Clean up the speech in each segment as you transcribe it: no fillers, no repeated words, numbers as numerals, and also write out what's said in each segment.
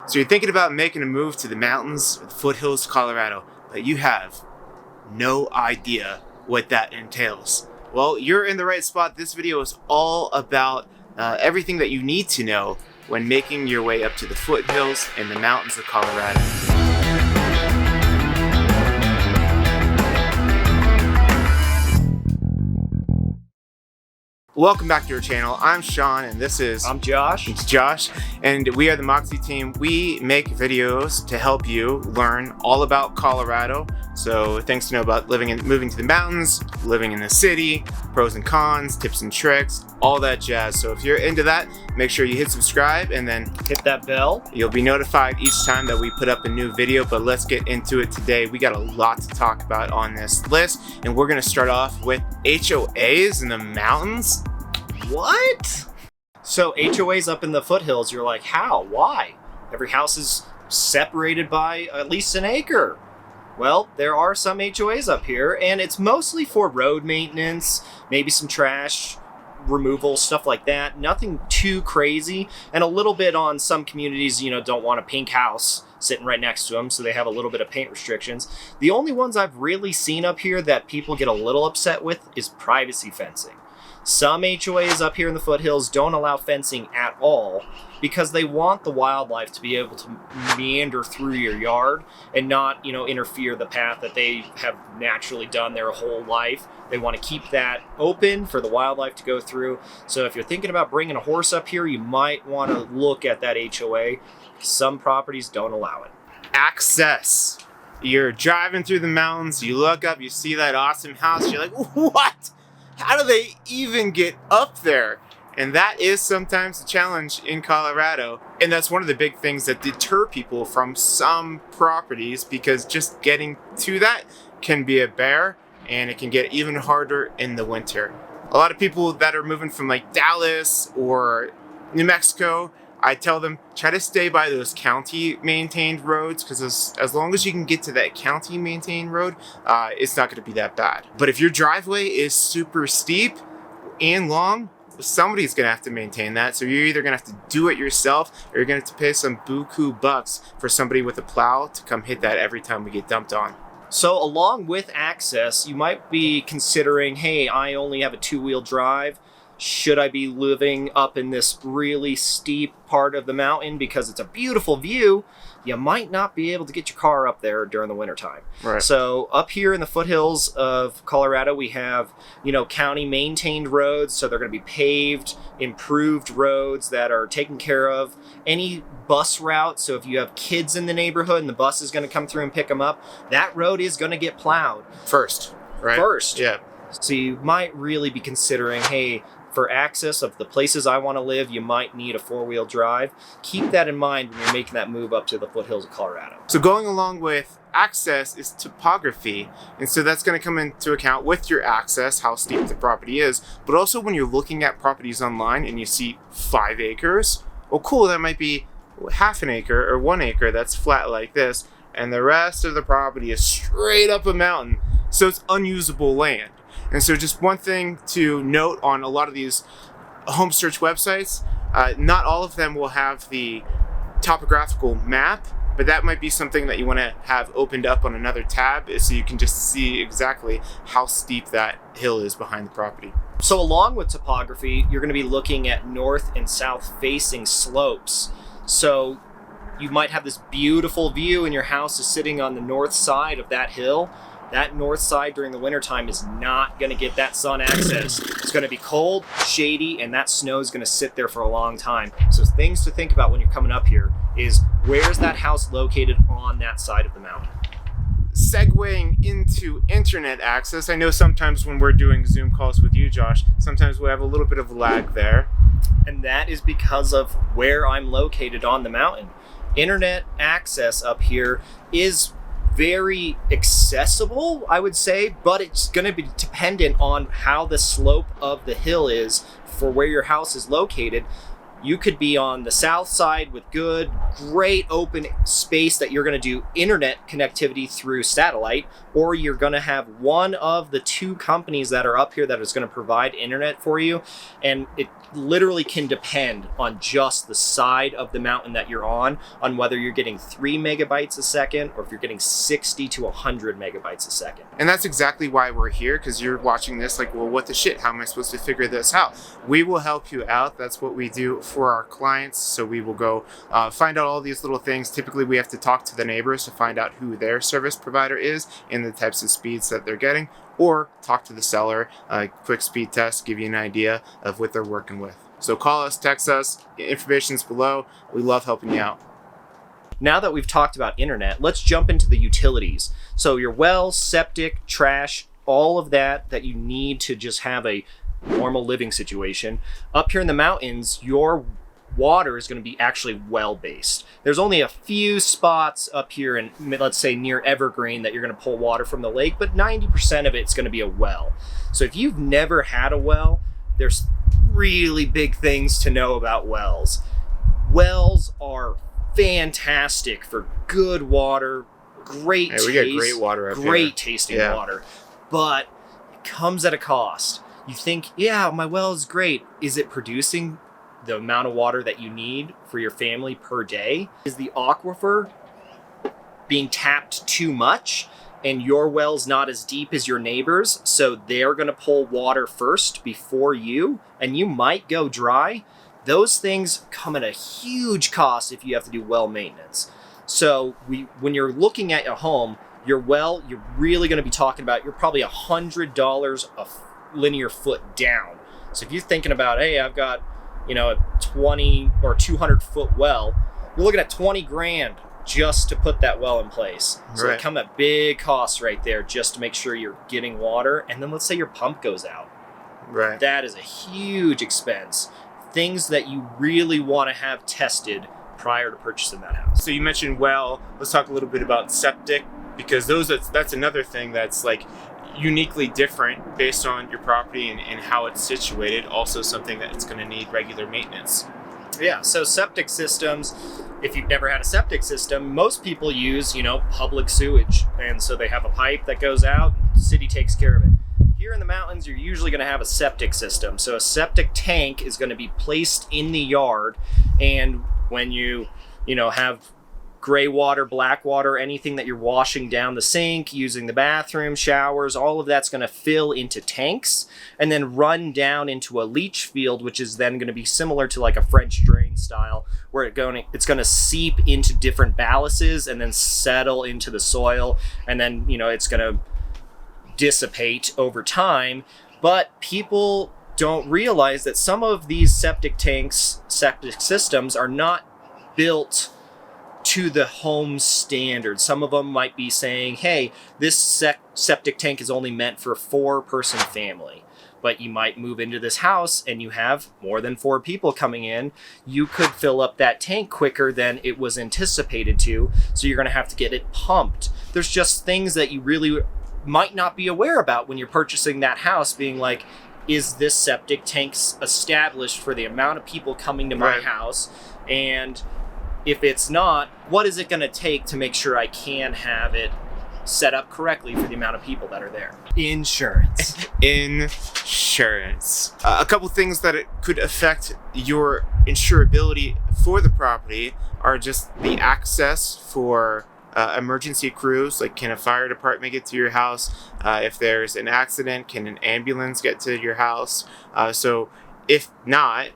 So you're thinking about making a move to the mountains, Foothills, Colorado, but you have no idea what that entails. Well, you're in the right spot. This video is all about everything that you need to know when making your way up to the foothills and the mountains of Colorado. Welcome back to our channel. I'm Sean and this is... I'm Josh. It's Josh, and we are the Moxie team. We make videos to help you learn all about Colorado. So things to know about moving to the mountains, living in the city, pros and cons, tips and tricks, all that jazz. So if you're into that, make sure you hit subscribe and then hit that bell. You'll be notified each time that we put up a new video, but let's get into it today. We got a lot to talk about on this list, and we're gonna start off with HOAs in the mountains. What? So HOAs up in the foothills, you're like, how? Why? Every house is separated by at least an acre. Well, there are some HOAs up here, and it's mostly for road maintenance, maybe some trash removal, stuff like that. Nothing too crazy, and a little bit on some communities, don't want a pink house sitting right next to them, so they have a little bit of paint restrictions. The only ones I've really seen up here that people get a little upset with is privacy fencing. Some HOAs up here in the foothills don't allow fencing at all because they want the wildlife to be able to meander through your yard and not, interfere the path that they have naturally done their whole life. They want to keep that open for the wildlife to go through. So if you're thinking about bringing a horse up here, you might want to look at that HOA. Some properties don't allow it. Access. You're driving through the mountains, you look up, you see that awesome house, you're like, what? How do they even get up there? And that is sometimes a challenge in Colorado. And that's one of the big things that deter people from some properties, because just getting to that can be a bear, and it can get even harder in the winter. A lot of people that are moving from like Dallas or New Mexico, I tell them, try to stay by those county maintained roads, because as long as you can get to that county maintained road, it's not gonna be that bad. But if your driveway is super steep and long, somebody's gonna have to maintain that. So you're either gonna have to do it yourself, or you're gonna have to pay some buku bucks for somebody with a plow to come hit that every time we get dumped on. So along with access, you might be considering, hey, I only have a 2-wheel drive. Should I be living up in this really steep part of the mountain because it's a beautiful view? You might not be able to get your car up there during the wintertime. Right. So up here in the foothills of Colorado, we have, county maintained roads. So they're going to be paved, improved roads that are taken care of. Any bus route, so if you have kids in the neighborhood and the bus is going to come through and pick them up, that road is going to get plowed. First, right? First. Yeah. So you might really be considering, hey, for access of the places I want to live, you might need a 4-wheel drive. Keep that in mind when you're making that move up to the foothills of Colorado. So going along with access is topography. And so that's going to come into account with your access, how steep the property is, but also when you're looking at properties online and you see 5 acres, oh cool, that might be half an acre or 1 acre that's flat like this, and the rest of the property is straight up a mountain. So it's unusable land. And so just one thing to note on a lot of these home search websites, not all of them will have the topographical map, but that might be something that you want to have opened up on another tab so you can just see exactly how steep that hill is behind the property. So along with topography, you're going to be looking at north and south facing slopes. So you might have this beautiful view and your house is sitting on the north side of that hill. That north side during the wintertime is not going to get that sun access. It's going to be cold, shady, and that snow is going to sit there for a long time. So things to think about when you're coming up here is, where's that house located on that side of the mountain? Segueing into internet access, I know sometimes when we're doing Zoom calls with you, Josh, sometimes we have a little bit of lag there. And that is because of where I'm located on the mountain. Internet access up here is very accessible, I would say, but it's going to be dependent on how the slope of the hill is for where your house is located. You could be on the south side with great open space that you're going to do internet connectivity through satellite, or you're going to have one of the two companies that are up here that is going to provide internet for you. And it literally can depend on just the side of the mountain that you're on whether you're getting 3 megabytes a second or if you're getting 60 to 100 megabytes a second. And that's exactly why we're here, because you're watching this like, well, what the shit? How am I supposed to figure this out? We will help you out. That's what we do for our clients. So we will go find out all these little things. Typically, we have to talk to the neighbors to find out who their service provider is and the types of speeds that they're getting, or talk to the seller, quick speed test, give you an idea of what they're working with. So call us, text us, information's below. We love helping you out. Now that we've talked about internet, let's jump into the utilities. So your well, septic, trash, all of that you need to just have a normal living situation. Up here in the mountains, your water is going to be actually well-based. There's only a few spots up here in, let's say, near Evergreen that you're going to pull water from the lake, but 90% of it's going to be a well. So if you've never had a well, there's really big things to know about wells. Wells are fantastic for good water, great taste. We get great water up here. Great tasting water, but it comes at a cost. You think, yeah, my well is great. Is it producing the amount of water that you need for your family per day? Is the aquifer being tapped too much and your well's not as deep as your neighbors, so they're going to pull water first before you, and you might go dry? Those things come at a huge cost if you have to do well maintenance. So when you're looking at a home, your well, you're really going to be talking about, you're probably $100 a linear foot down. So if you're thinking about, hey, I've got, a 20 or 200 foot well, you're looking at 20 grand just to put that well in place. So Right. It come at big costs right there just to make sure you're getting water. And then let's say your pump goes out. Right. That is a huge expense. Things that you really want to have tested prior to purchasing that house. So you mentioned well. Let's talk a little bit about septic, because that's another thing that's like uniquely different based on your property and how it's situated. Also something that's going to need regular maintenance. Yeah, so septic systems, if you've never had a septic system, most people use, public sewage. And so they have a pipe that goes out, the city takes care of it. Here in the mountains, you're usually going to have a septic system. So a septic tank is going to be placed in the yard. And when you have gray water, black water, anything that you're washing down the sink, using the bathroom, showers, all of that's going to fill into tanks and then run down into a leach field, which is then going to be similar to like a French drain style, where it's going to seep into different ballasts and then settle into the soil. And then, it's going to dissipate over time. But people don't realize that some of these septic systems are not built to the home standard. Some of them might be saying, hey, this septic tank is only meant for a 4-person family. But you might move into this house and you have more than 4 people coming in. You could fill up that tank quicker than it was anticipated to. So you're going to have to get it pumped. There's just things that you really might not be aware about when you're purchasing that house, being like, is this septic tank established for the amount of people coming to my house? And if it's not, what is it going to take to make sure I can have it set up correctly for the amount of people that are there? Insurance. Insurance. A couple things that it could affect your insurability for the property are just the access for emergency crews. Like, can a fire department get to your house? If there's an accident, can an ambulance get to your house? So if not,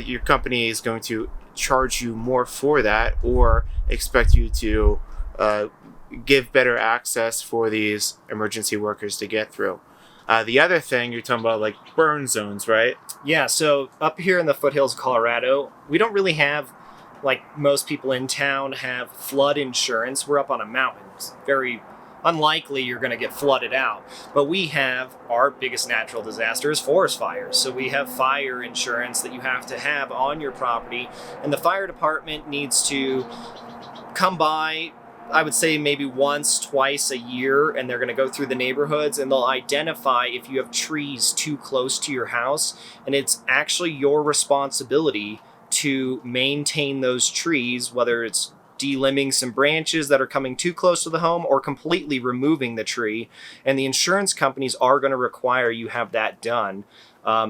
your company is going to charge you more for that, or expect you to give better access for these emergency workers to get through. The other thing, you're talking about like burn zones, right? Yeah, so up here in the foothills of Colorado, we don't really have, like most people in town, have flood insurance. We're up on a mountain. It's very unlikely you're going to get flooded out. But we have, our biggest natural disaster is forest fires. So we have fire insurance that you have to have on your property. And the fire department needs to come by, I would say maybe once, twice a year, and they're going to go through the neighborhoods and they'll identify if you have trees too close to your house. And it's actually your responsibility to maintain those trees, whether it's delimbing some branches that are coming too close to the home or completely removing the tree. And the insurance companies are going to require you have that done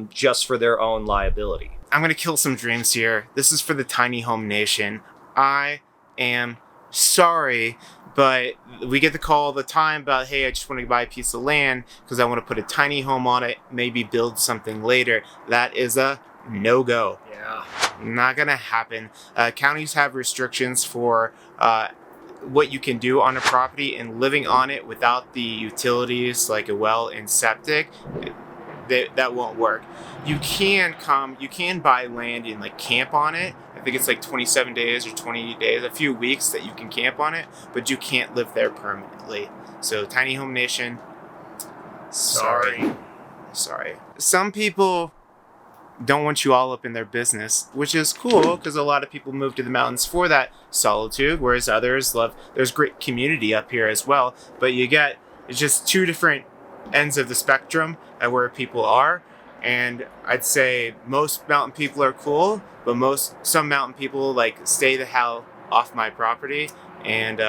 just for their own liability. I'm going to kill some dreams here. This is for the tiny home nation. I am sorry, but we get the call all the time about, hey, I just want to buy a piece of land because I want to put a tiny home on it, maybe build something later. That is a no-go. Yeah. Not going to happen. Counties have restrictions for what you can do on a property, and living on it without the utilities like a well and septic, that won't work. You can buy land and like camp on it. I think it's like 27 days or 20 days, a few weeks that you can camp on it, but you can't live there permanently. So tiny home nation, sorry. Some people don't want you all up in their business, which is cool because a lot of people move to the mountains for that solitude, whereas others there's great community up here as well, but it's just two different ends of the spectrum at where people are. And I'd say most mountain people are cool, but some mountain people like stay the hell off my property. And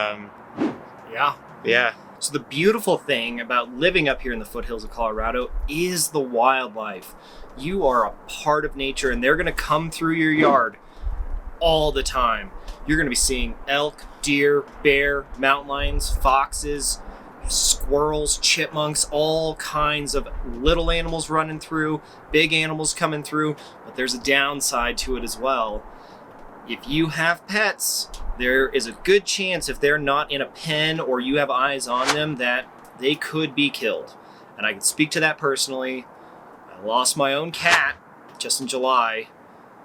yeah. So the beautiful thing about living up here in the foothills of Colorado is the wildlife. You are a part of nature, and they're going to come through your yard all the time. You're going to be seeing elk, deer, bear, mountain lions, foxes, squirrels, chipmunks, all kinds of little animals running through, big animals coming through. But there's a downside to it as well. If you have pets, there is a good chance, if they're not in a pen or you have eyes on them, that they could be killed. And I can speak to that personally. I lost my own cat just in July.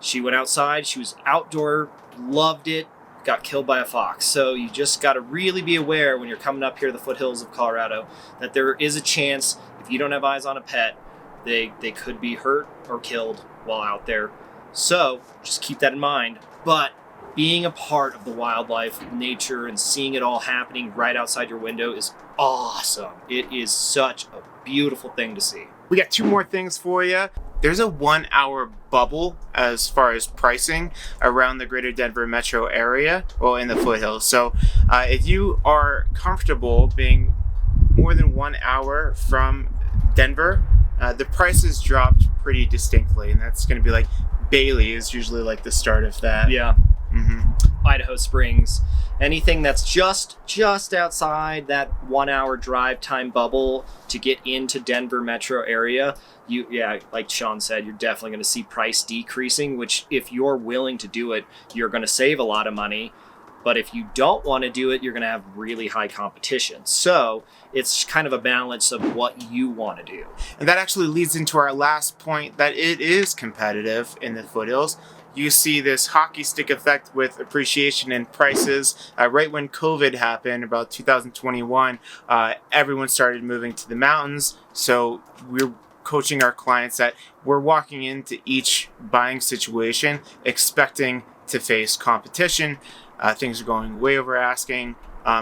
She went outside, she was outdoor, loved it, got killed by a fox. So you just got to really be aware when you're coming up here to the foothills of Colorado that there is a chance, if you don't have eyes on a pet, they could be hurt or killed while out there. So just keep that in mind. But being a part of the wildlife, nature, and seeing it all happening right outside your window is awesome. It is such a beautiful thing to see. We got two more things for you. There's a 1 hour bubble as far as pricing around the greater Denver metro area, well, in the foothills. So if you are comfortable being more than 1 hour from Denver, the prices dropped pretty distinctly. And that's going to be like Bailey is usually like the start of that. Yeah. Mm-hmm. Idaho Springs, anything that's just outside that 1 hour drive time bubble to get into Denver metro area, like Sean said, you're definitely going to see price decreasing, which if you're willing to do it, you're going to save a lot of money. But if you don't want to do it, you're going to have really high competition. So it's kind of a balance of what you want to do. And that actually leads into our last point, that it is competitive in the foothills. You see this hockey stick effect with appreciation in prices. Right when COVID happened, about 2021, everyone started moving to the mountains. So we're coaching our clients that we're walking into each buying situation expecting to face competition. Things are going way over asking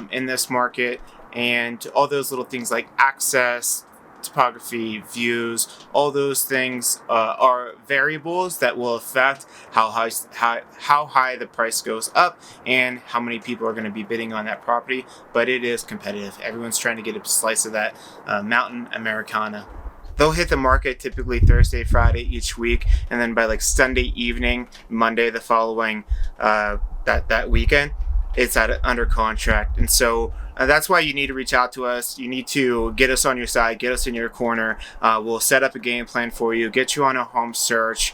in this market, and all those little things like access, topography, views, all those things are variables that will affect how high the price goes up and how many people are going to be bidding on that property. But it is competitive. Everyone's trying to get a slice of that mountain Americana. They'll hit the market typically Thursday, Friday each week, and then by like Sunday evening, Monday the following that weekend, it's under contract. And so that's why you need to reach out to us. You need to get us on your side, get us in your corner. We'll set up a game plan for you, get you on a home search,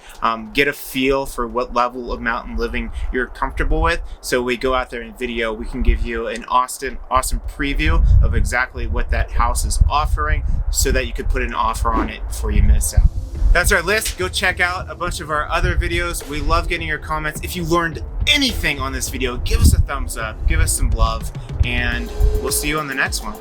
get a feel for what level of mountain living you're comfortable with. So we go out there in video, we can give you an awesome preview of exactly what that house is offering so that you could put an offer on it before you miss out. That's our list. Go check out a bunch of our other videos. We love getting your comments. If you learned anything on this video, give us a thumbs up, give us some love, and we'll see you on the next one.